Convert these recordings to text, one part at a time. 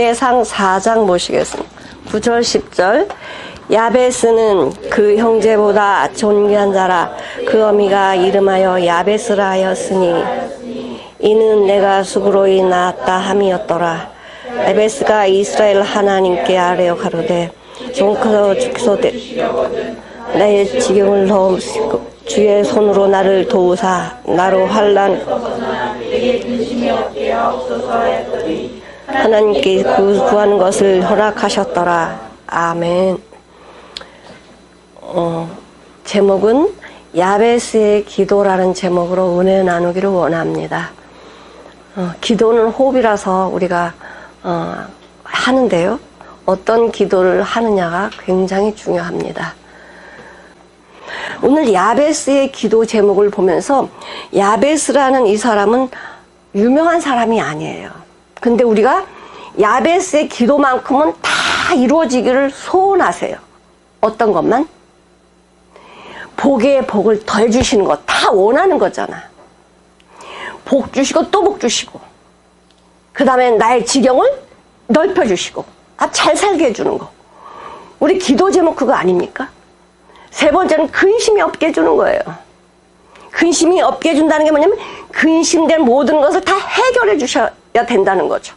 역대상 4장 보시겠습니다. 9절 10절. 야베스는 그 형제보다 존귀한 자라. 그 어미가 이름하여 야베스라 하였으니 이는 내가 수고로이 낳았다 함이었더라. 야베스가 이스라엘 하나님께 아뢰어 가로되 종커서 주소되 나의 지경을 넣으시고 주의 손으로 나를 도우사 나로 환난 하나님께 구하는 것을 허락하셨더라. 아멘. 제목은 야베스의 기도라는 제목으로 은혜 나누기를 원합니다. 기도는 호흡이라서 우리가 하는데요. 어떤 기도를 하느냐가 굉장히 중요합니다. 오늘 야베스의 기도 제목을 보면서 야베스라는 이 사람은 유명한 사람이 아니에요. 근데 우리가 야베스의 기도만큼은 다 이루어지기를 소원하세요. 어떤 것만? 복에 복을 더 주시는 것 다 원하는 거잖아. 복 주시고 또 복 주시고 그 다음에 나의 지경을 넓혀주시고 잘 살게 해주는 거. 우리 기도 제목 그거 아닙니까? 세 번째는 근심이 없게 해주는 거예요. 근심이 없게 해준다는 게 뭐냐면 근심된 모든 것을 다 해결해 주셔야 된다는 거죠.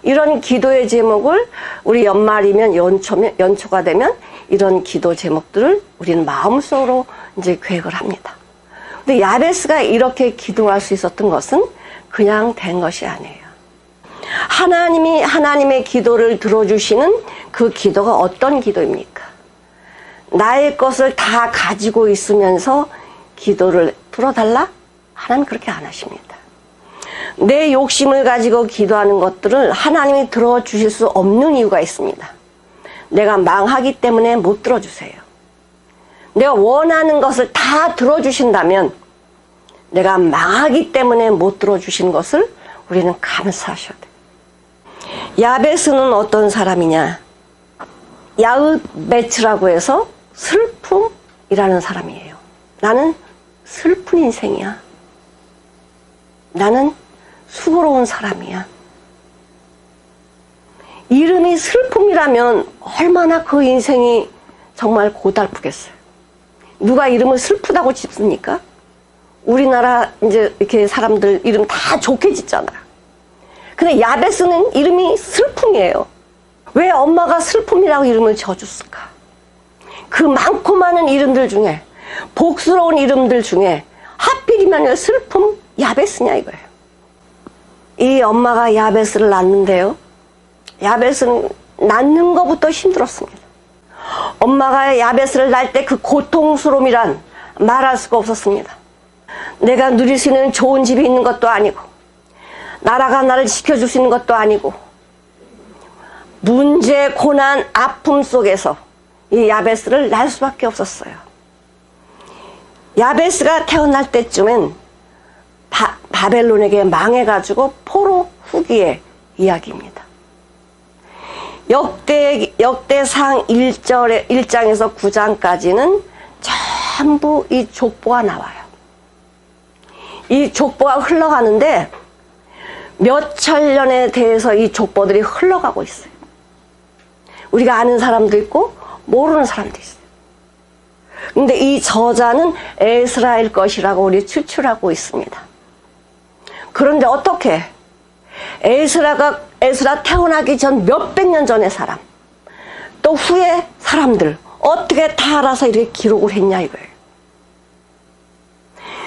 이런 기도의 제목을 우리 연말이면 연초가 되면 이런 기도 제목들을 우리는 마음속으로 이제 계획을 합니다. 근데 야베스가 이렇게 기도할 수 있었던 것은 그냥 된 것이 아니에요. 하나님이 하나님의 기도를 들어주시는 그 기도가 어떤 기도입니까? 나의 것을 다 가지고 있으면서 기도를 풀어달라? 하나님 그렇게 안 하십니다. 내 욕심을 가지고 기도하는 것들을 하나님이 들어주실 수 없는 이유가 있습니다. 내가 망하기 때문에 못 들어주세요. 내가 원하는 것을 다 들어주신다면 내가 망하기 때문에 못 들어주시는 것을 우리는 감사하셔야 돼요. 야베스는 어떤 사람이냐? 야흐베츠라고 해서 슬픔이라는 사람이에요. 나는 슬픈 인생이야. 나는 수고로운 사람이야. 이름이 슬픔이라면 얼마나 그 인생이 정말 고달프겠어요. 누가 이름을 슬프다고 짓습니까? 우리나라 이제 이렇게 사람들 이름 다 좋게 짓잖아요. 근데 야베스는 이름이 슬픔이에요. 왜 엄마가 슬픔이라고 이름을 지어줬을까? 그 많고 많은 이름들 중에 복스러운 이름들 중에 하필이면 슬픔 야베스냐 이거예요. 이 엄마가 야베스를 낳는데요. 야베스는 낳는 것부터 힘들었습니다. 엄마가 야베스를 낳을 때 그 고통스러움이란 말할 수가 없었습니다. 내가 누릴 수 있는 좋은 집이 있는 것도 아니고 나라가 나를 지켜줄 수 있는 것도 아니고 문제, 고난, 아픔 속에서 이 야베스를 낳을 수밖에 없었어요. 야베스가 태어날 때쯤엔 바벨론에게 망해가지고 포로 후기의 이야기입니다. 역대상 1장에서 9장까지는 전부 이 족보가 나와요. 이 족보가 흘러가는데 몇 천년에 대해서 이 족보들이 흘러가고 있어요. 우리가 아는 사람도 있고 모르는 사람도 있어요. 근데 이 저자는 에스라일 것이라고 우리 추출하고 있습니다. 그런데 어떻게 에스라 태어나기 전 몇백 년 전의 사람 또 후에 사람들 어떻게 다 알아서 이렇게 기록을 했냐 이거예요.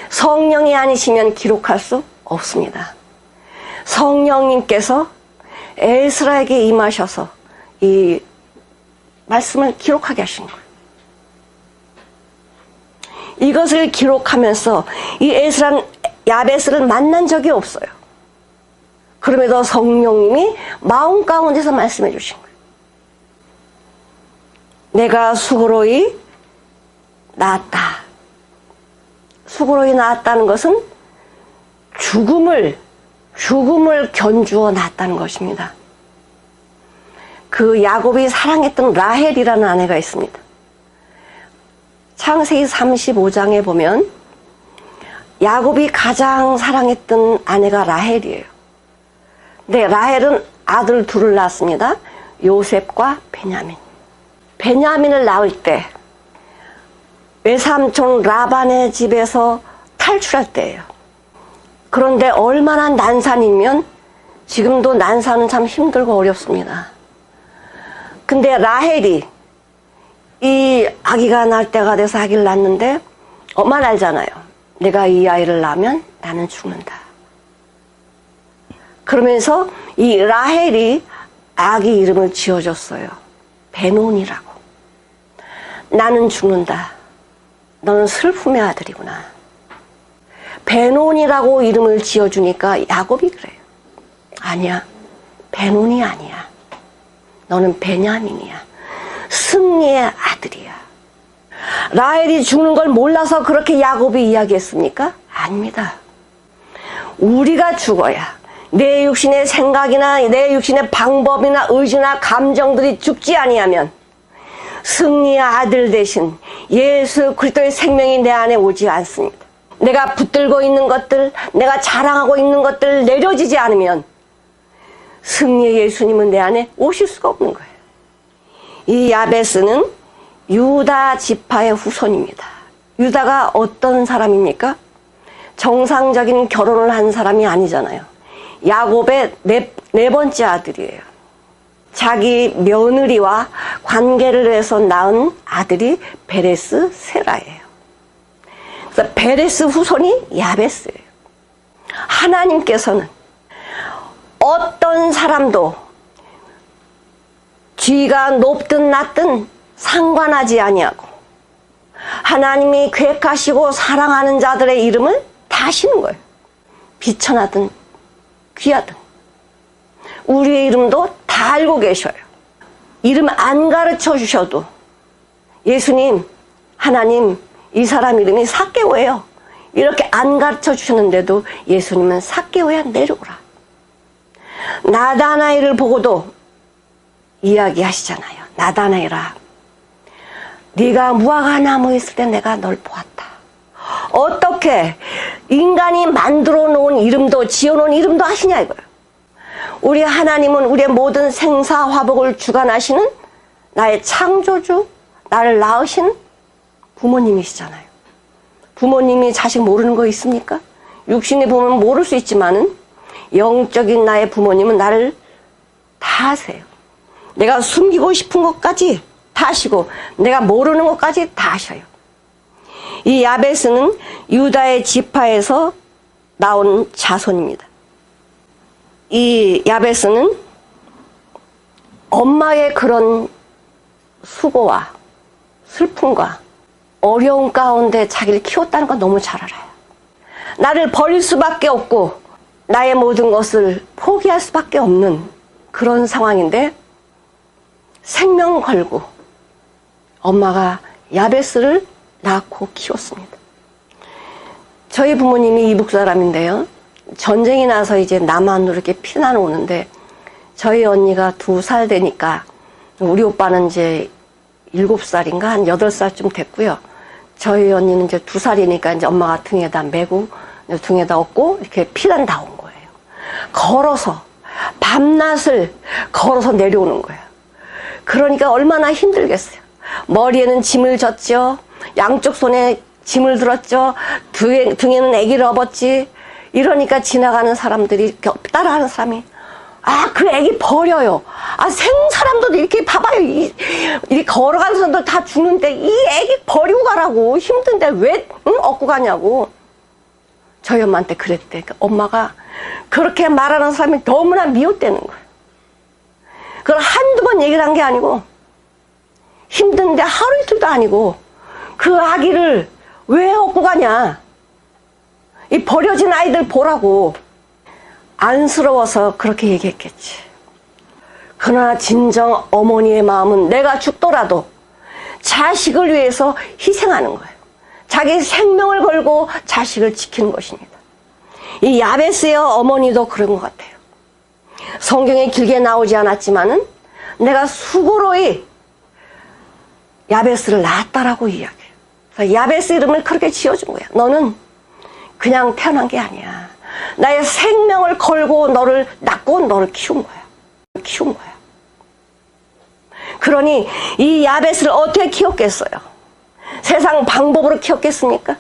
성령이 아니시면 기록할 수 없습니다. 성령님께서 에스라에게 임하셔서 이 말씀을 기록하게 하신 거예요. 이것을 기록하면서 이 에스라는 야베스를 만난 적이 없어요. 그럼에도 성령님이 마음 가운데서 말씀해 주신 거예요. 내가 수고로이 낳았다. 수고로이 낳았다는 것은 죽음을 견주어 낳았다는 것입니다. 그 야곱이 사랑했던 라헬이라는 아내가 있습니다. 창세기 35장에 보면 야곱이 가장 사랑했던 아내가 라헬이에요. 근데 라헬은 아들 둘을 낳았습니다. 요셉과 베냐민. 베냐민을 낳을 때 외삼촌 라반의 집에서 탈출할 때예요. 그런데 얼마나 난산이면 지금도 난산은 참 힘들고 어렵습니다. 근데 라헬이 이 아기가 날 때가 돼서 아기를 낳는데 엄마는 알잖아요. 내가 이 아이를 낳으면 나는 죽는다. 그러면서 이 라헬이 아기 이름을 지어줬어요. 베논이라고. 나는 죽는다. 너는 슬픔의 아들이구나. 베논이라고 이름을 지어주니까 야곱이 그래요. 아니야. 베논이 아니야. 너는 베냐민이야. 승리의 아들이야. 라헬이 죽는 걸 몰라서 그렇게 야곱이 이야기했습니까? 아닙니다. 우리가 죽어야 내 육신의 생각이나 내 육신의 방법이나 의지나 감정들이 죽지 아니하면 승리의 아들 대신 예수 그리스도의 생명이 내 안에 오지 않습니다. 내가 붙들고 있는 것들, 내가 자랑하고 있는 것들 내려지지 않으면 승리의 예수님은 내 안에 오실 수가 없는 거예요. 이 야베스는 유다 지파의 후손입니다. 유다가 어떤 사람입니까? 정상적인 결혼을 한 사람이 아니잖아요. 야곱의 네 번째 아들이에요. 자기 며느리와 관계를 해서 낳은 아들이 베레스 세라예요. 그래서 베레스 후손이 야베스예요. 하나님께서는 어떤 사람도 뒤가 높든 낮든 상관하지 아니하고 하나님이 계획하시고 사랑하는 자들의 이름을 다 하시는 거예요. 비천하든 귀하든 우리의 이름도 다 알고 계셔요. 이름 안 가르쳐 주셔도 예수님, 하나님, 이 사람 이름이 삭개오예요. 이렇게 안 가르쳐 주셨는데도 예수님은 삭개오야 내려오라. 나다나엘을 보고도 이야기하시잖아요. 나다나엘아, 네가 무화과 나무에 있을 때 내가 널 보았다. 어떻게 인간이 만들어 놓은 이름도 지어놓은 이름도 하시냐 이거예요. 우리 하나님은 우리의 모든 생사화복을 주관하시는 나의 창조주, 나를 낳으신 부모님이시잖아요. 부모님이 자식 모르는 거 있습니까? 육신에 보면 모를 수 있지만은 영적인 나의 부모님은 나를 다 아세요. 내가 숨기고 싶은 것까지 다 아시고 내가 모르는 것까지 다 아셔요. 이 야베스는 유다의 지파에서 나온 자손입니다. 이 야베스는 엄마의 그런 수고와 슬픔과 어려움 가운데 자기를 키웠다는 건 너무 잘 알아요. 나를 버릴 수밖에 없고 나의 모든 것을 포기할 수밖에 없는 그런 상황인데 생명 걸고 엄마가 야베스를 낳고 키웠습니다. 저희 부모님이 이북 사람인데요. 전쟁이 나서 이제 남한으로 이렇게 피난 오는데 저희 언니가 2살 되니까 우리 오빠는 이제 7살인가 한 8살쯤 됐고요. 저희 언니는 이제 2살이니까 이제 엄마가 등에다 메고 등에다 업고 이렇게 피난 다 온 거예요. 걸어서 밤낮을 걸어서 내려오는 거예요. 그러니까 얼마나 힘들겠어요. 머리에는 짐을 졌죠. 양쪽 손에 짐을 들었죠. 등에는 아기를 업었지. 이러니까 지나가는 사람들이 따라하는 사람이 그 아기 버려요. 생사람도 이렇게 봐봐요. 이렇게 걸어가는 사람들 다 죽는데 이 아기 버리고 가라고. 힘든데 왜 업고 가냐고. 저희 엄마한테 그랬대. 그러니까 엄마가 그렇게 말하는 사람이 너무나 미웠대는 거예요. 그걸 한두 번 얘기를 한 게 아니고 힘든데 하루 이틀도 아니고 그 아기를 왜 업고 가냐. 이 버려진 아이들 보라고. 안쓰러워서 그렇게 얘기했겠지. 그러나 진정 어머니의 마음은 내가 죽더라도 자식을 위해서 희생하는 거예요. 자기 생명을 걸고 자식을 지키는 것입니다. 이 야베스의 어머니도 그런 것 같아요. 성경에 길게 나오지 않았지만은 내가 수고로이 야베스를 낳았다라고 이야기해요. 그래서 야베스 이름을 그렇게 지어준 거야. 너는 그냥 태어난 게 아니야. 나의 생명을 걸고 너를 낳고 너를 키운 거야. 키운 거야. 그러니 이 야벳을 어떻게 키웠겠어요? 세상 방법으로 키웠겠습니까?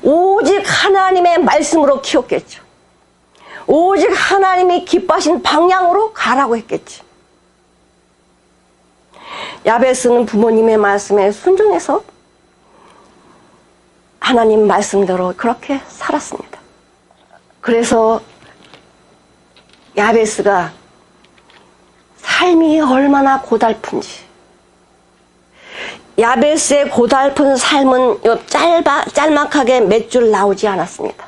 오직 하나님의 말씀으로 키웠겠죠. 오직 하나님이 기뻐하신 방향으로 가라고 했겠지. 야벳은 부모님의 말씀에 순종해서 하나님 말씀대로 그렇게 살았습니다. 그래서 야베스가 삶이 얼마나 고달픈지, 야베스의 고달픈 삶은 짤막하게 몇 줄 나오지 않았습니다.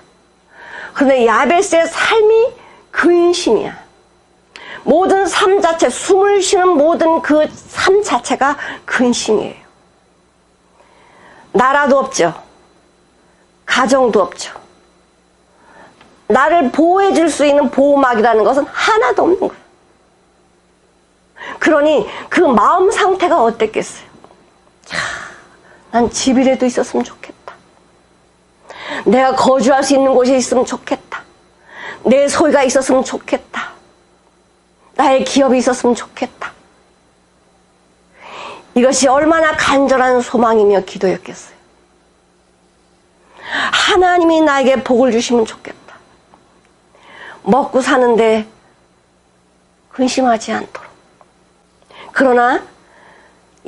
그런데 야베스의 삶이 근심이야. 모든 삶 자체, 숨을 쉬는 모든 그 삶 자체가 근심이에요. 나라도 없죠. 가정도 없죠. 나를 보호해 줄 수 있는 보호막이라는 것은 하나도 없는 거예요. 그러니 그 마음 상태가 어땠겠어요? 난 집이라도 있었으면 좋겠다. 내가 거주할 수 있는 곳이 있으면 좋겠다. 내 소유가 있었으면 좋겠다. 나의 기업이 있었으면 좋겠다. 이것이 얼마나 간절한 소망이며 기도였겠어요. 하나님이 나에게 복을 주시면 좋겠다. 먹고 사는데 근심하지 않도록. 그러나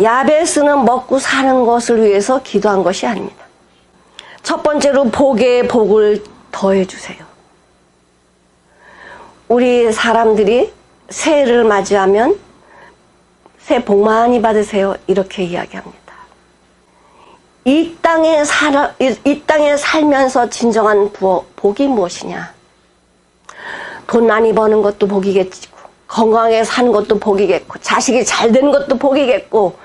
야베스는 먹고 사는 것을 위해서 기도한 것이 아닙니다. 첫 번째로 복에 복을 더해 주세요. 우리 사람들이 새해를 맞이하면 새해 복 많이 받으세요, 이렇게 이야기합니다. 이 땅에 살면서 진정한 복이 무엇이냐? 돈 많이 버는 것도 복이겠고, 건강하게 사는 것도 복이겠고, 자식이 잘 되는 것도 복이겠고,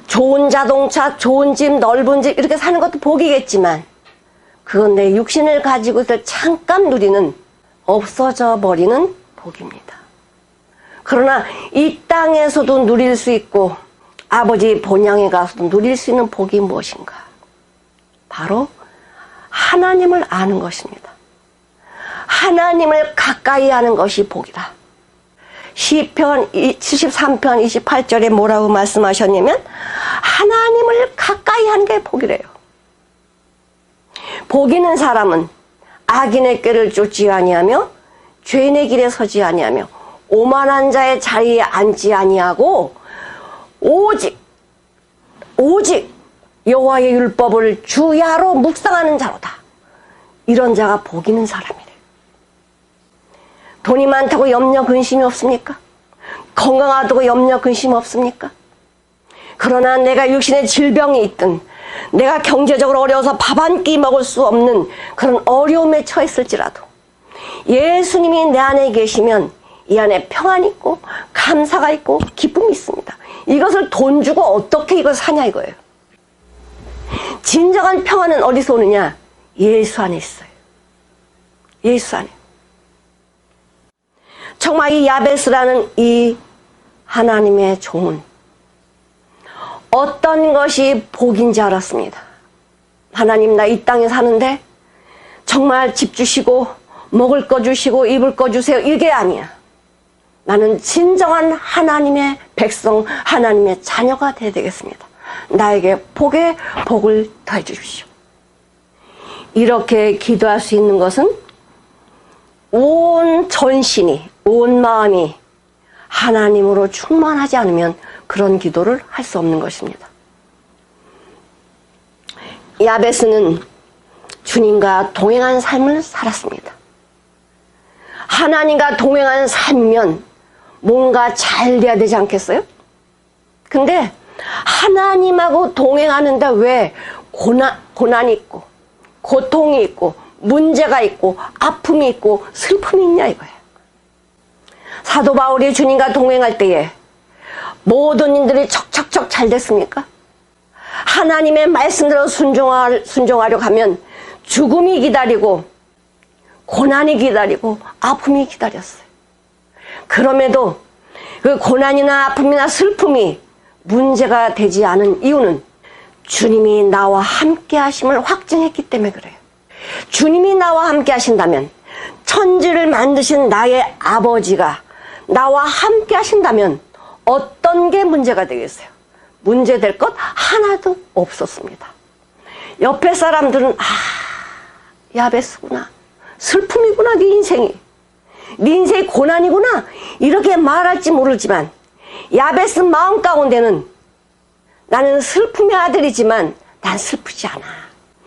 좋은 자동차, 좋은 집, 넓은 집 이렇게 사는 것도 복이겠지만, 그건 내 육신을 가지고서 잠깐 누리는, 없어져 버리는 복입니다. 그러나 이 땅에서도 누릴 수 있고 아버지 본향에 가서도 누릴 수 있는 복이 무엇인가? 바로 하나님을 아는 것입니다. 하나님을 가까이 하는 것이 복이다. 시편 73편 28절에 뭐라고 말씀하셨냐면 하나님을 가까이 하는 게 복이래요. 복 있는 사람은 악인의 꾀를 쫓지 아니하며 죄인의 길에 서지 아니하며 오만한 자의 자리에 앉지 아니하고 오직 여호와의 율법을 주야로 묵상하는 자로다. 이런 자가 복 있는 사람이래. 돈이 많다고 염려 근심이 없습니까? 건강하다고 염려 근심 없습니까? 그러나 내가 육신에 질병이 있든 내가 경제적으로 어려워서 밥 한 끼 먹을 수 없는 그런 어려움에 처했을지라도 예수님이 내 안에 계시면 이 안에 평안이 있고 감사가 있고 기쁨이 있습니다. 이것을 돈 주고 어떻게 이걸 사냐 이거예요. 진정한 평안은 어디서 오느냐? 예수 안에 있어요. 예수 안에. 정말 이 야베스라는 이 하나님의 종은 어떤 것이 복인지 알았습니다. 하나님, 나 이 땅에 사는데 정말 집 주시고 먹을 거 주시고 입을 거 주세요, 이게 아니야. 나는 진정한 하나님의 백성, 하나님의 자녀가 되어야 되겠습니다. 나에게 복에 복을 더해 주십시오. 이렇게 기도할 수 있는 것은 온 전신이, 온 마음이 하나님으로 충만하지 않으면 그런 기도를 할 수 없는 것입니다. 야베스는 주님과 동행한 삶을 살았습니다. 하나님과 동행하는 삶이면 뭔가 잘 돼야 되지 않겠어요? 근데 하나님하고 동행하는데 왜 고난이 있고 고통이 있고 문제가 있고 아픔이 있고 슬픔이 있냐 이거예요. 사도 바울이 주님과 동행할 때에 모든 일들이 척척척 잘 됐습니까? 하나님의 말씀대로 순종하려고 하면 죽음이 기다리고 고난이 기다리고 아픔이 기다렸어요. 그럼에도 그 고난이나 아픔이나 슬픔이 문제가 되지 않은 이유는 주님이 나와 함께 하심을 확증했기 때문에 그래요. 주님이 나와 함께 하신다면 천지를 만드신 나의 아버지가 나와 함께 하신다면 어떤 게 문제가 되겠어요? 문제될 것 하나도 없었습니다. 옆에 사람들은 야베스구나, 슬픔이구나, 네 인생이 고난이구나 이렇게 말할지 모르지만 야베스 마음 가운데는 나는 슬픔의 아들이지만 난 슬프지 않아.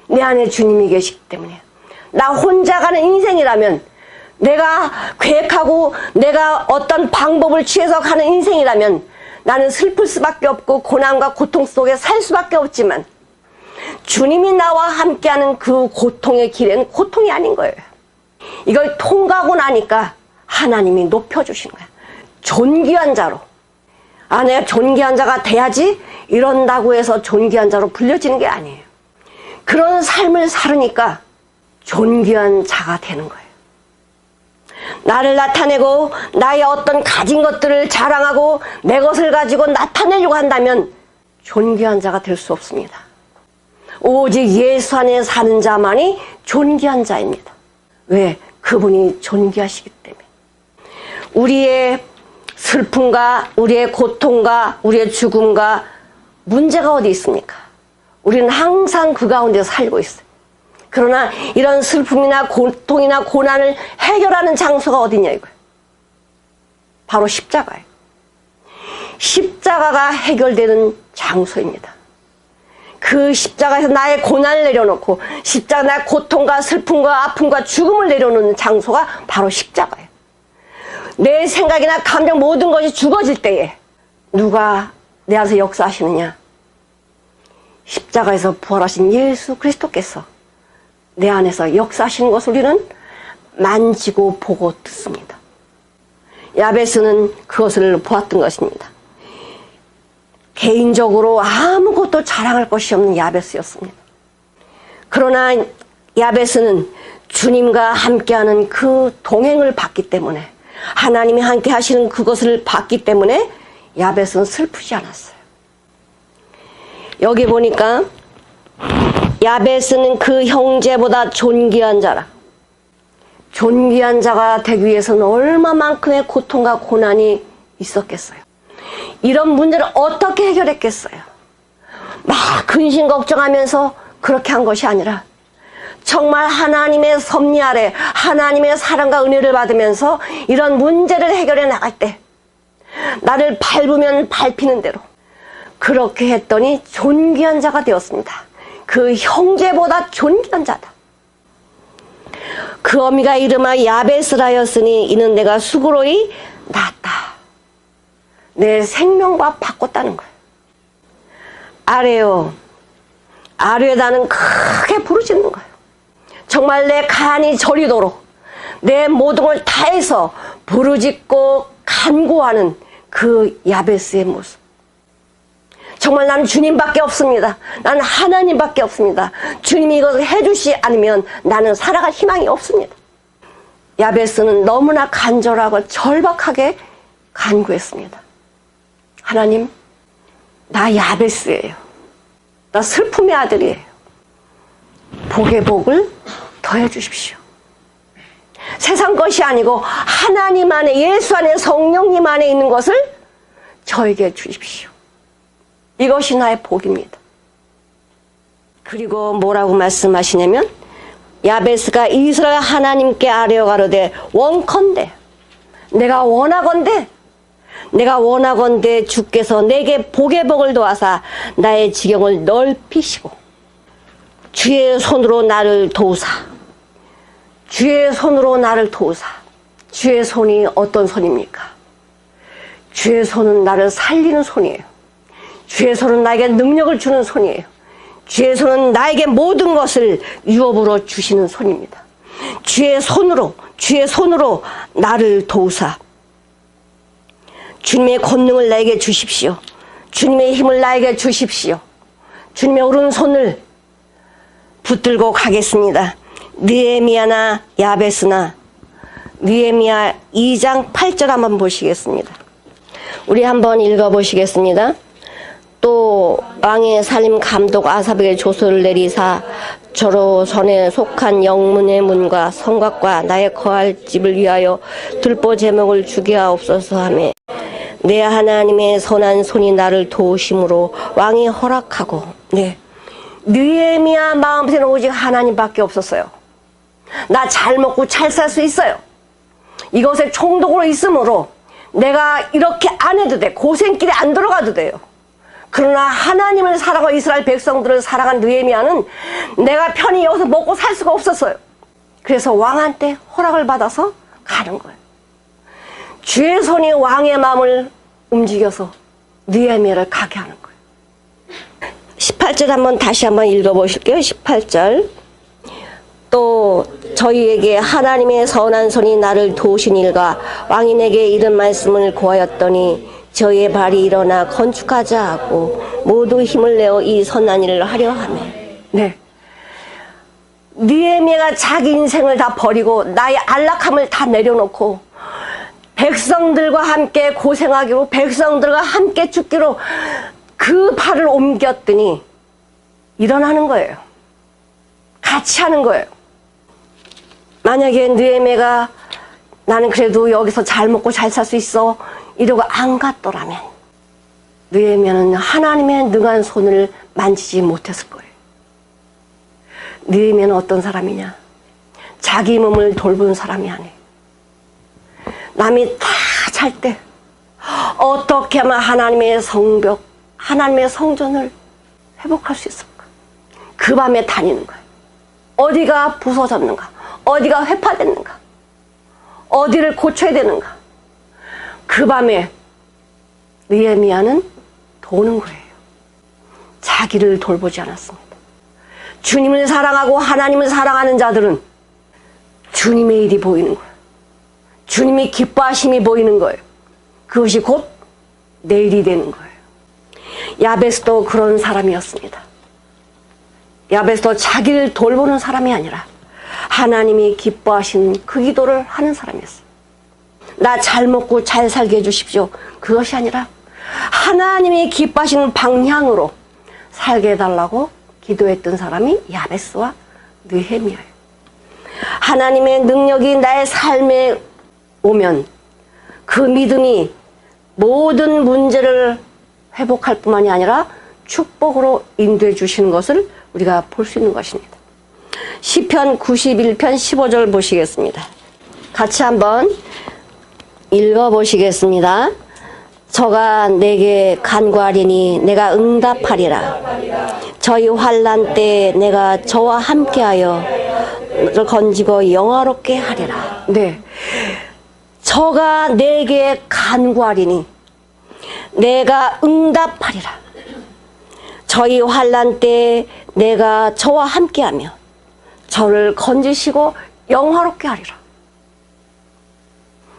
내 안에 주님이 계시기 때문에. 나 혼자 가는 인생이라면, 내가 계획하고 내가 어떤 방법을 취해서 가는 인생이라면 나는 슬플 수밖에 없고 고난과 고통 속에 살 수밖에 없지만, 주님이 나와 함께하는 그 고통의 길에는 고통이 아닌 거예요. 이걸 통과하고 나니까 하나님이 높여주시는 거야. 존귀한 자로. 내가 존귀한 자가 돼야지 이런다고 해서 존귀한 자로 불려지는 게 아니에요. 그런 삶을 살으니까 존귀한 자가 되는 거예요. 나를 나타내고 나의 어떤 가진 것들을 자랑하고 내 것을 가지고 나타내려고 한다면 존귀한 자가 될 수 없습니다. 오직 예수 안에 사는 자만이 존귀한 자입니다. 왜? 그분이 존귀하시기 때문에. 우리의 슬픔과 우리의 고통과 우리의 죽음과 문제가 어디 있습니까? 우리는 항상 그 가운데 살고 있어요. 그러나 이런 슬픔이나 고통이나 고난을 해결하는 장소가 어디냐 이거예요. 바로 십자가예요. 십자가가 해결되는 장소입니다. 그 십자가에서 나의 고난을 내려놓고 십자가 나의 고통과 슬픔과 아픔과 죽음을 내려놓는 장소가 바로 십자가예요. 내 생각이나 감정 모든 것이 죽어질 때에 누가 내 안에서 역사하시느냐? 십자가에서 부활하신 예수 그리스도께서 내 안에서 역사하시는 것을 우리는 만지고 보고 듣습니다. 야베스는 그것을 보았던 것입니다. 개인적으로 아무것도 자랑할 것이 없는 야베스였습니다. 그러나 야베스는 주님과 함께하는 그 동행을 봤기 때문에, 하나님이 함께 하시는 그것을 봤기 때문에 야베스는 슬프지 않았어요. 여기 보니까 야베스는 그 형제보다 존귀한 자라. 존귀한 자가 되기 위해서는 얼마만큼의 고통과 고난이 있었겠어요. 이런 문제를 어떻게 해결했겠어요? 막 근심 걱정하면서 그렇게 한 것이 아니라 정말 하나님의 섭리 아래 하나님의 사랑과 은혜를 받으면서 이런 문제를 해결해 나갈 때 나를 밟으면 밟히는 대로 그렇게 했더니 존귀한 자가 되었습니다. 그 형제보다 존귀한 자다. 그 어미가 이름하 야베스라였으니 이는 내가 수고로이 낳았다. 내 생명과 바꿨다는 거예요. 아뢰요. 아뢰다는 크게 부르짖는 거예요. 정말 내 간이 저리도록 내 모든 걸 다해서 부르짖고 간구하는 그 야베스의 모습. 정말 나는 주님밖에 없습니다. 나는 하나님밖에 없습니다. 주님이 이것을 해주시 않으면 나는 살아갈 희망이 없습니다. 야베스는 너무나 간절하고 절박하게 간구했습니다. 하나님, 나 야베스예요. 나 슬픔의 아들이에요. 복의 복을 더해 주십시오. 세상 것이 아니고 하나님 안에, 예수 안에, 성령님 안에 있는 것을 저에게 주십시오. 이것이 나의 복입니다. 그리고 뭐라고 말씀하시냐면 야베스가 이스라엘 하나님께 아뢰어 가로되 원컨대 내가 원하건대 주께서 내게 복의 복을 도와사 나의 지경을 넓히시고 주의 손으로 나를 도우사. 주의 손으로 나를 도우사. 주의 손이 어떤 손입니까? 주의 손은 나를 살리는 손이에요. 주의 손은 나에게 능력을 주는 손이에요. 주의 손은 나에게 모든 것을 유업으로 주시는 손입니다. 주의 손으로 나를 도우사. 주님의 권능을 나에게 주십시오. 주님의 힘을 나에게 주십시오. 주님의 오른손을 붙들고 가겠습니다. 느헤미야나 야베스나. 느헤미야 2장 8절 한번 보시겠습니다. 우리 한번 읽어보시겠습니다. 또 왕의 살림 감독 아삽에게 조서를 내리사 저로 전에 속한 영문의 문과 성곽과 나의 거할 집을 위하여 들보 제목을 주게 하옵소서 하며 내 하나님의 선한 손이 나를 도우심으로 왕이 허락하고 느헤미야 마음속에는 오직 하나님밖에 없었어요. 나 잘 먹고 잘 살 수 있어요. 이것에 총독으로 있으므로 내가 이렇게 안 해도 돼. 고생길에 안 들어가도 돼요. 그러나 하나님을 사랑하고 이스라엘 백성들을 사랑한 느헤미야는 내가 편히 여기서 먹고 살 수가 없었어요. 그래서 왕한테 허락을 받아서 가는 거예요. 주의 손이 왕의 마음을 움직여서 느헤미야를 가게 하는 거예요. 18절 한번 다시 한번 읽어보실게요. 18절. 또 저희에게 하나님의 선한 손이 나를 도우신 일과 왕이 내게 이런 말씀을 고하였더니 저희의 발이 일어나 건축하자 하고 모두 힘을 내어 이 선한 일을 하려 하며. 느헤미야가 자기 인생을 다 버리고 나의 안락함을 다 내려놓고 백성들과 함께 고생하기로 백성들과 함께 죽기로 그 발을 옮겼더니 일어나는 거예요. 같이 하는 거예요. 만약에 느헤미야가 나는 그래도 여기서 잘 먹고 잘 살 수 있어 이러고 안 갔더라면 느헤미야는 하나님의 능한 손을 만지지 못했을 거예요. 느헤미야는 어떤 사람이냐? 자기 몸을 돌본 사람이 아니에요. 남이 다 잘 때 어떻게 하면 하나님의 성벽, 하나님의 성전을 회복할 수 있을까? 그 밤에 다니는 거예요. 어디가 부서졌는가? 어디가 회파됐는가? 어디를 고쳐야 되는가? 그 밤에 느헤미야는 도는 거예요. 자기를 돌보지 않았습니다. 주님을 사랑하고 하나님을 사랑하는 자들은 주님의 일이 보이는 거예요. 주님이 기뻐하심이 보이는 거예요. 그것이 곧 내일이 되는 거예요. 야베스도 그런 사람이었습니다. 야베스도 자기를 돌보는 사람이 아니라 하나님이 기뻐하시는 그 기도를 하는 사람이었어요. 나 잘 먹고 잘 살게 해주십시오. 그것이 아니라 하나님이 기뻐하시는 방향으로 살게 해달라고 기도했던 사람이 야베스와 느헤미야예요. 하나님의 능력이 나의 삶에 오면 그 믿음이 모든 문제를 회복할 뿐만이 아니라 축복으로 인도해 주시는 것을 우리가 볼 수 있는 것입니다. 시편 91편 15절 보시겠습니다. 같이 한번 읽어보시겠습니다. 저가 내게 간구하리니 내가 응답하리라. 저희 환난 때 내가 저와 함께하여 를 건지고 영화롭게 하리라. 저가 내게 간구하리니 내가 응답하리라. 저희 환난 때 내가 저와 함께하며 저를 건지시고 영화롭게 하리라.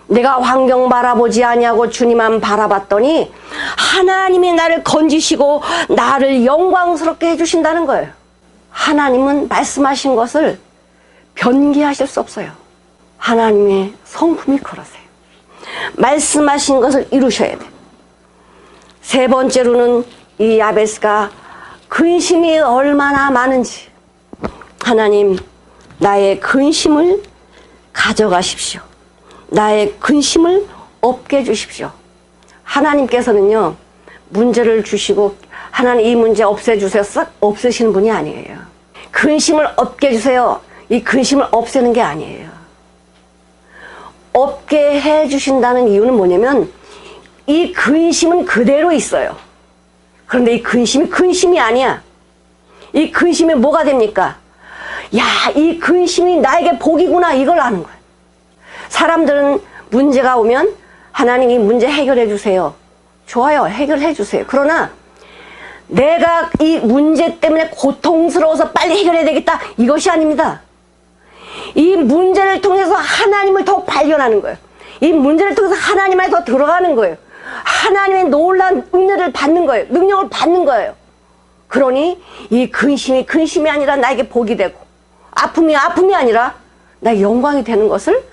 내가 환경 바라보지 아니하고 주님만 바라봤더니 하나님이 나를 건지시고 나를 영광스럽게 해주신다는 거예요. 하나님은 말씀하신 것을 변기하실 수 없어요. 하나님의 성품이 그러세요. 말씀하신 것을 이루셔야 돼요. 세 번째로는 이 야베스가 근심이 얼마나 많은지, 하나님 나의 근심을 가져가십시오. 나의 근심을 없게 해주십시오. 하나님께서는요 문제를 주시고 하나님 이 문제 없애주세요 싹 없애시는 분이 아니에요. 근심을 없게 해주세요. 이 근심을 없애는 게 아니에요. 없게 해주신다는 이유는 뭐냐면 이 근심은 그대로 있어요. 그런데 이 근심이 근심이 아니야. 이 근심이 뭐가 됩니까? 야, 이 근심이 나에게 복이구나 이걸 아는 거예요. 사람들은 문제가 오면 하나님 이 문제 해결해 주세요. 좋아요, 해결해 주세요. 그러나 내가 이 문제 때문에 고통스러워서 빨리 해결해야 되겠다 이것이 아닙니다. 이 문제를 통해서 하나님을 더 발견하는 거예요. 이 문제를 통해서 하나님 안에 더 들어가는 거예요. 하나님의 놀라운 은혜를 받는 거예요. 능력을 받는 거예요. 그러니 이 근심이 근심이 아니라 나에게 복이 되고 아픔이 아픔이 아니라 나의 영광이 되는 것을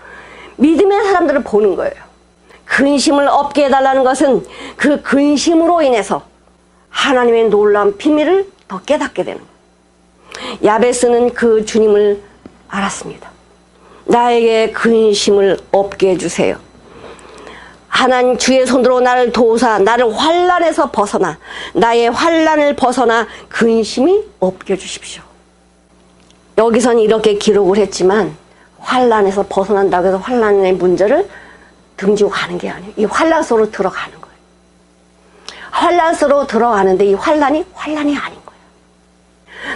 믿음의 사람들을 보는 거예요. 근심을 없게 해달라는 것은 그 근심으로 인해서 하나님의 놀라운 비밀을 더 깨닫게 되는 거예요. 야베스는 그 주님을 알았습니다. 나에게 근심을 없게 해주세요. 하나님 주의 손으로 나를 도우사 나를 환난에서 벗어나 나의 환난을 벗어나 근심이 없게 해주십시오. 여기서는 이렇게 기록을 했지만 환난에서 벗어난다고 해서 환난의 문제를 등지고 가는 게 아니에요. 이 환난 속으로 들어가는 거예요. 환난 속으로 들어가는데 이 환난이 아닌 거예요.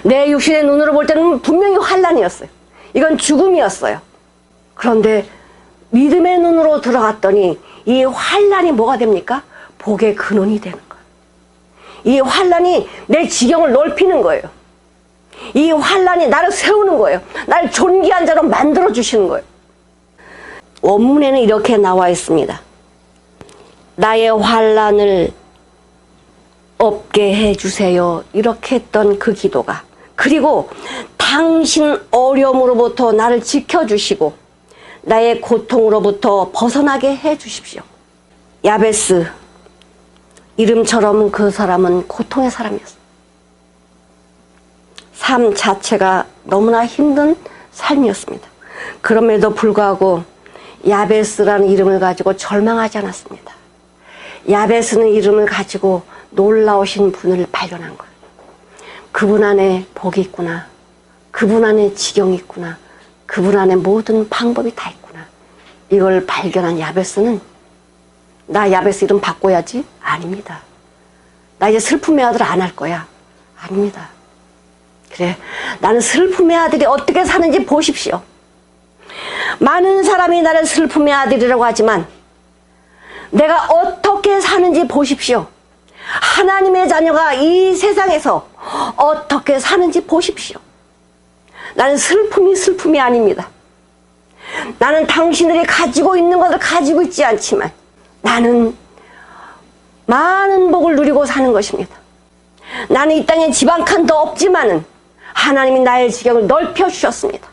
내 육신의 눈으로 볼 때는 분명히 환난이었어요. 이건 죽음이었어요. 그런데 믿음의 눈으로 들어갔더니 이 환난이 뭐가 됩니까? 복의 근원이 되는 거예요. 이 환난이 내 지경을 넓히는 거예요. 이 환난이 나를 세우는 거예요. 나를 존귀한 자로 만들어 주시는 거예요. 원문에는 이렇게 나와 있습니다. 나의 환난을 없게 해주세요. 이렇게 했던 그 기도가, 그리고 당신 어려움으로부터 나를 지켜주시고 나의 고통으로부터 벗어나게 해주십시오. 야베스, 이름처럼 그 사람은 고통의 사람이었어요. 삶 자체가 너무나 힘든 삶이었습니다. 그럼에도 불구하고 야베스라는 이름을 가지고 절망하지 않았습니다. 야베스는 이름을 가지고 놀라우신 분을 발견한 거예요. 그분 안에 복이 있구나. 그분 안에 지경이 있구나. 그분 안에 모든 방법이 다 있구나. 이걸 발견한 야베스는 나 야베스 이름 바꿔야지? 아닙니다. 나 이제 슬픔의 아들 안 할 거야? 아닙니다. 그래, 나는 슬픔의 아들이 어떻게 사는지 보십시오. 많은 사람이 나를 슬픔의 아들이라고 하지만 내가 어떻게 사는지 보십시오. 하나님의 자녀가 이 세상에서 어떻게 사는지 보십시오. 나는 슬픔이 아닙니다. 나는 당신들이 가지고 있는 것을 가지고 있지 않지만 나는 많은 복을 누리고 사는 것입니다. 나는 이 땅에 집 한 칸도 없지만은 하나님이 나의 지경을 넓혀 주셨습니다.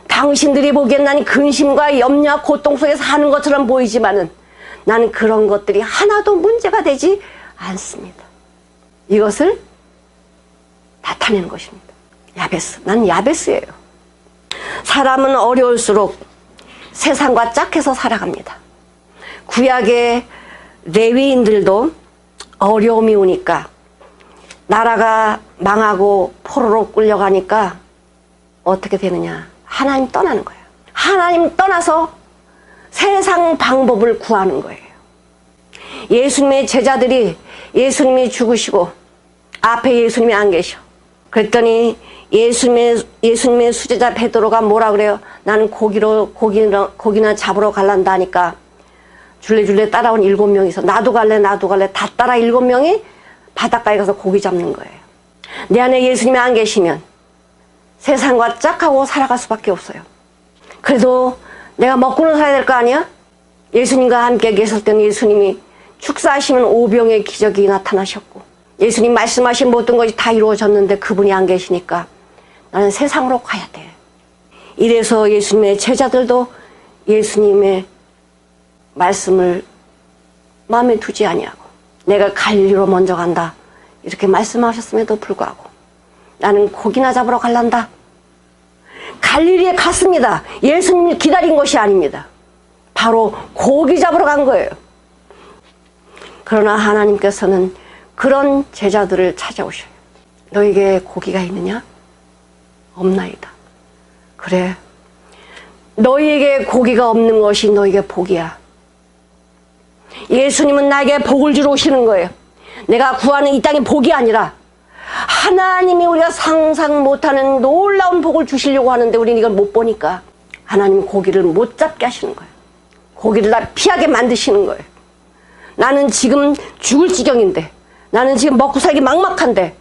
당신들이 보기엔 나는 근심과 염려와 고통 속에 사는 것처럼 보이지만은 나는 그런 것들이 하나도 문제가 되지 않습니다. 이것을 나타내는 것입니다. 야베스, 난 야베스예요. 사람은 어려울수록 세상과 짝해서 살아갑니다. 구약의 레위인들도 어려움이 오니까 나라가 망하고 포로로 끌려가니까 어떻게 되느냐? 하나님 떠나는 거예요. 하나님 떠나서 세상 방법을 구하는 거예요. 예수님의 제자들이 예수님이 죽으시고 앞에 예수님이 안 계셔. 그랬더니 예수님의 수제자 베드로가 뭐라 그래요? 나는 고기나 잡으러 갈란다 하니까 줄레줄레 따라온 7명이서 나도 갈래 다 따라 7명이 바닷가에 가서 고기 잡는 거예요. 내 안에 예수님이 안 계시면 세상과 짝하고 살아갈 수밖에 없어요. 그래도 내가 먹고는 살아야 될 거 아니야? 예수님과 함께 계실 때는 예수님이 축사하시면 오병의 기적이 나타나셨고 예수님 말씀하신 모든 것이 다 이루어졌는데 그분이 안 계시니까 나는 세상으로 가야 돼. 이래서 예수님의 제자들도 예수님의 말씀을 마음에 두지 아니하고 내가 갈릴리로 먼저 간다 이렇게 말씀하셨음에도 불구하고 나는 고기나 잡으러 갈란다. 갈릴리에 갔습니다. 예수님을 기다린 것이 아닙니다. 바로 고기 잡으러 간 거예요. 그러나 하나님께서는 그런 제자들을 찾아오셔요. 너에게 고기가 있느냐? 없나이다. 그래, 너희에게 고기가 없는 것이 너에게 복이야. 예수님은 나에게 복을 주러 오시는 거예요. 내가 구하는 이 땅의 복이 아니라 하나님이 우리가 상상 못하는 놀라운 복을 주시려고 하는데 우리는 이걸 못 보니까 하나님 고기를 못 잡게 하시는 거예요. 고기를 다 피하게 만드시는 거예요. 나는 지금 죽을 지경인데, 나는 지금 먹고 살기 막막한데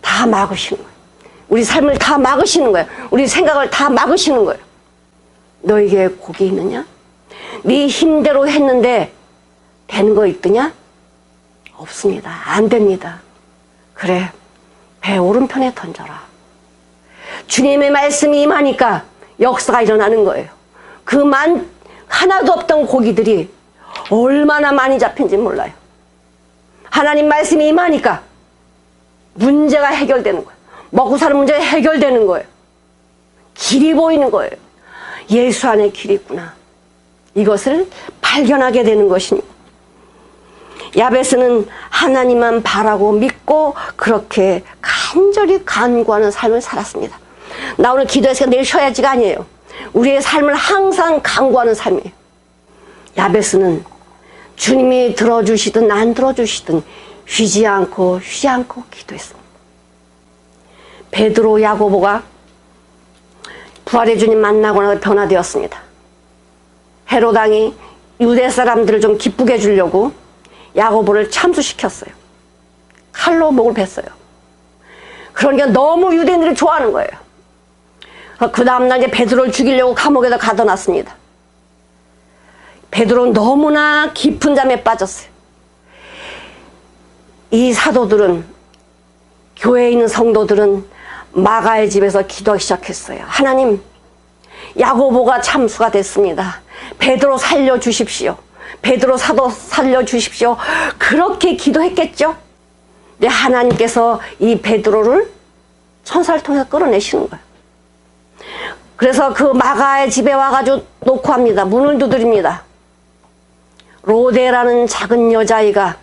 다 막으시는 거예요. 우리 삶을 다 막으시는 거예요. 우리 생각을 다 막으시는 거예요. 너에게 복이 있느냐? 네 힘대로 했는데 되는 거 있더냐? 없습니다. 안 됩니다. 그래, 배 오른편에 던져라. 주님의 말씀이 임하니까 역사가 일어나는 거예요. 하나도 없던 고기들이 얼마나 많이 잡힌지 몰라요. 하나님 말씀이 임하니까 문제가 해결되는 거예요. 먹고 사는 문제 해결되는 거예요. 길이 보이는 거예요. 예수 안에 길이 있구나. 이것을 발견하게 되는 것입니다. 야베스는 하나님만 바라고 믿고 그렇게 간절히 간구하는 삶을 살았습니다. 나 오늘 기도해서 내일 쉬어야지가 아니에요. 우리의 삶을 항상 간구하는 삶이에요. 야베스는 주님이 들어주시든 안 들어주시든 쉬지 않고 기도했습니다. 베드로, 야고보가 부활의 주님 만나고 나서 변화되었습니다. 헤롯 왕이 유대 사람들을 좀 기쁘게 해주려고 야고보를 참수시켰어요. 칼로 목을 뱄어요. 그러니까 너무 유대인들이 좋아하는 거예요. 그 다음날 이제 베드로를 죽이려고 감옥에다 가둬놨습니다. 베드로는 너무나 깊은 잠에 빠졌어요. 이 사도들은, 교회에 있는 성도들은 마가의 집에서 기도하기 시작했어요. 하나님, 야고보가 참수가 됐습니다. 베드로 살려주십시오. 베드로 사도 살려주십시오. 그렇게 기도했겠죠? 근데 하나님께서 이 베드로를 천사를 통해서 끌어내시는 거예요. 그래서 그 마가의 집에 와가지고 놓고 합니다. 문을 두드립니다. 로데라는 작은 여자아이가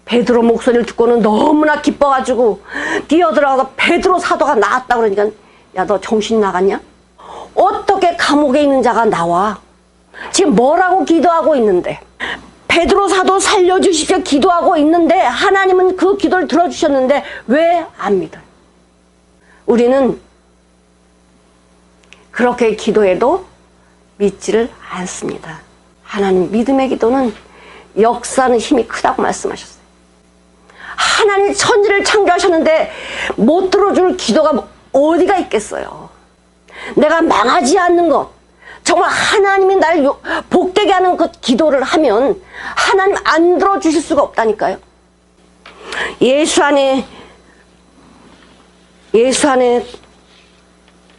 베드로 목소리를 듣고는 너무나 기뻐가지고 뛰어들어가서 베드로 사도가 나왔다 그러니까, 야, 너 정신 나갔냐? 어떻게 감옥에 있는 자가 나와? 지금 뭐라고 기도하고 있는데, 베드로 사도 살려주십시오 기도하고 있는데 하나님은 그 기도를 들어주셨는데 왜 안 믿어요? 우리는 그렇게 기도해도 믿지를 않습니다. 하나님, 믿음의 기도는 역사하는 힘이 크다고 말씀하셨어요. 하나님 천지를 창조하셨는데 못 들어줄 기도가 어디가 있겠어요? 내가 망하지 않는 것, 정말 하나님이 나를 복되게 하는 그 기도를 하면 하나님 안 들어주실 수가 없다니까요. 예수 안에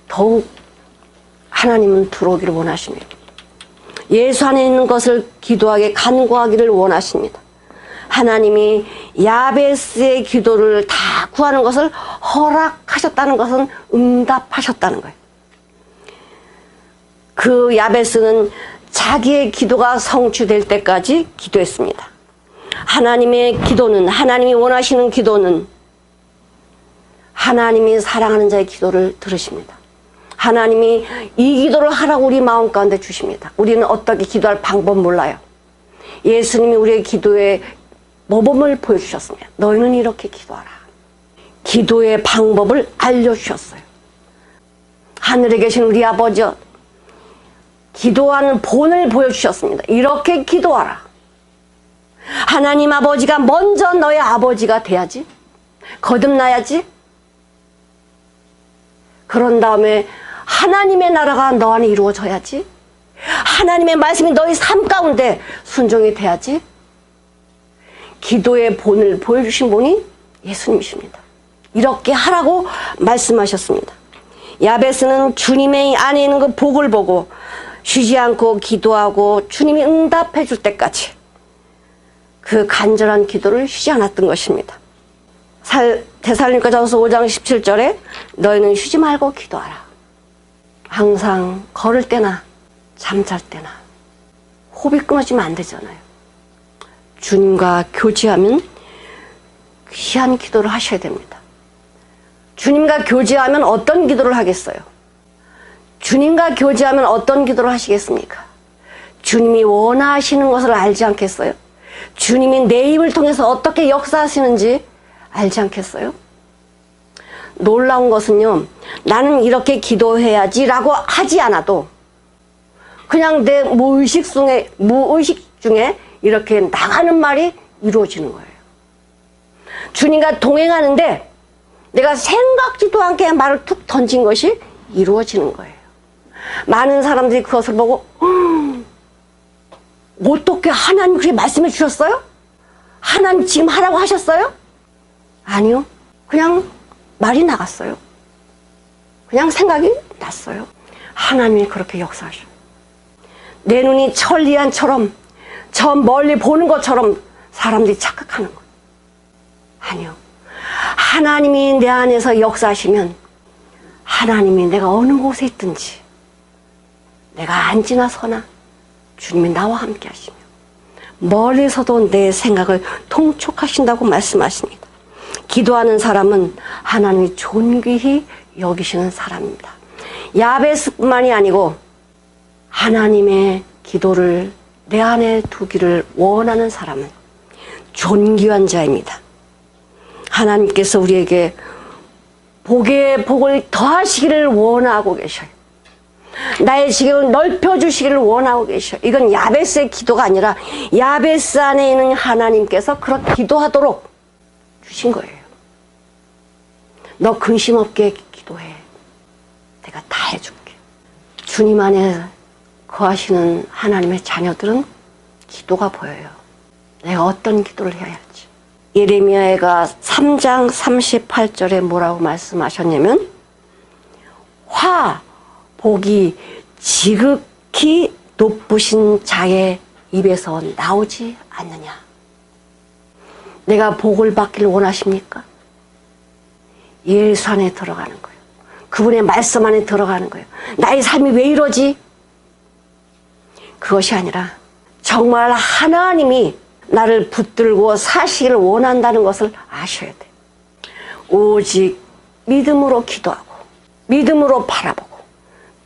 더욱 하나님은 들어오기를 원하십니다. 예수 안에 있는 것을 기도하게 간구하기를 원하십니다. 하나님이 야베스의 기도를 다 구하는 것을 허락하셨다는 것은 응답하셨다는 거예요. 그 야베스는 자기의 기도가 성취될 때까지 기도했습니다. 하나님의 기도는, 하나님이 원하시는 기도는 하나님이 사랑하는 자의 기도를 들으십니다. 하나님이 이 기도를 하라고 우리 마음 가운데 주십니다. 우리는 어떻게 기도할 방법 몰라요. 예수님이 우리의 기도의 모범을 보여주셨습니다. 너희는 이렇게 기도하라. 기도의 방법을 알려주셨어요. 하늘에 계신 우리 아버지여, 기도하는 본을 보여주셨습니다. 이렇게 기도하라. 하나님 아버지가 먼저 너의 아버지가 돼야지. 거듭나야지. 그런 다음에 하나님의 나라가 너 안에 이루어져야지. 하나님의 말씀이 너희 삶 가운데 순종이 돼야지. 기도의 본을 보여주신 분이 예수님이십니다. 이렇게 하라고 말씀하셨습니다. 야베스는 주님의 안에 있는 그 복을 보고 쉬지 않고 기도하고 주님이 응답해 줄 때까지 그 간절한 기도를 쉬지 않았던 것입니다. 데살로니가전서 5장 17절에 너희는 쉬지 말고 기도하라. 항상 걸을 때나 잠잘 때나 호흡이 끊어지면 안 되잖아요. 주님과 교제하면 귀한 기도를 하셔야 됩니다. 주님과 교제하면 어떤 기도를 하겠어요? 주님과 교제하면 어떤 기도를 하시겠습니까? 주님이 원하시는 것을 알지 않겠어요? 주님이 내 입을 통해서 어떻게 역사하시는지 알지 않겠어요? 놀라운 것은요, 나는 이렇게 기도해야지 라고 하지 않아도 그냥 내 무의식 중에 이렇게 나가는 말이 이루어지는 거예요. 주님과 동행하는데 내가 생각지도 않게 말을 툭 던진 것이 이루어지는 거예요. 많은 사람들이 그것을 보고 어떻게 하나님 그렇게 말씀해 주셨어요? 하나님 지금 하라고 하셨어요? 아니요. 그냥 말이 나갔어요. 그냥 생각이 났어요. 하나님이 그렇게 역사하셔요. 내 눈이 천리안처럼 저 멀리 보는 것처럼 사람들이 착각하는 거예요. 아니요. 하나님이 내 안에서 역사하시면 하나님이 내가 어느 곳에 있든지 내가 앉으나 서나 주님이 나와 함께 하시며 멀리서도 내 생각을 통촉하신다고 말씀하십니다. 기도하는 사람은 하나님이 존귀히 여기시는 사람입니다. 야베스뿐만이 아니고 하나님의 기도를 내 안에 두기를 원하는 사람은 존귀한 자입니다. 하나님께서 우리에게 복에 복을 더하시기를 원하고 계셔요. 나의 지경을 넓혀주시기를 원하고 계셔요. 이건 야베스의 기도가 아니라 야베스 안에 있는 하나님께서 그렇게 기도하도록 주신 거예요. 너 근심 없게 기도해. 내가 다 해줄게. 주님 안에 거하시는 하나님의 자녀들은 기도가 보여요. 내가 어떤 기도를 해야 할지. 예레미야가 3장 38절에 뭐라고 말씀하셨냐면 복이 지극히 높으신 자의 입에서 나오지 않느냐. 내가 복을 받기를 원하십니까? 예수 안에 들어가는 거예요. 그분의 말씀 안에 들어가는 거예요. 나의 삶이 왜 이러지? 그것이 아니라 정말 하나님이 나를 붙들고 사시기를 원한다는 것을 아셔야 돼요. 오직 믿음으로 기도하고 믿음으로 바라보고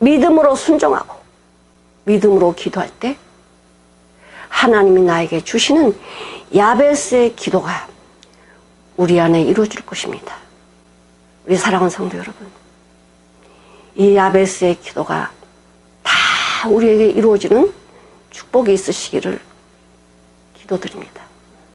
믿음으로 순종하고 믿음으로 기도할 때 하나님이 나에게 주시는 야베스의 기도가 우리 안에 이루어질 것입니다. 우리 사랑하는 성도 여러분, 이 야베스의 기도가 다 우리에게 이루어지는 축복이 있으시기를 기도드립니다.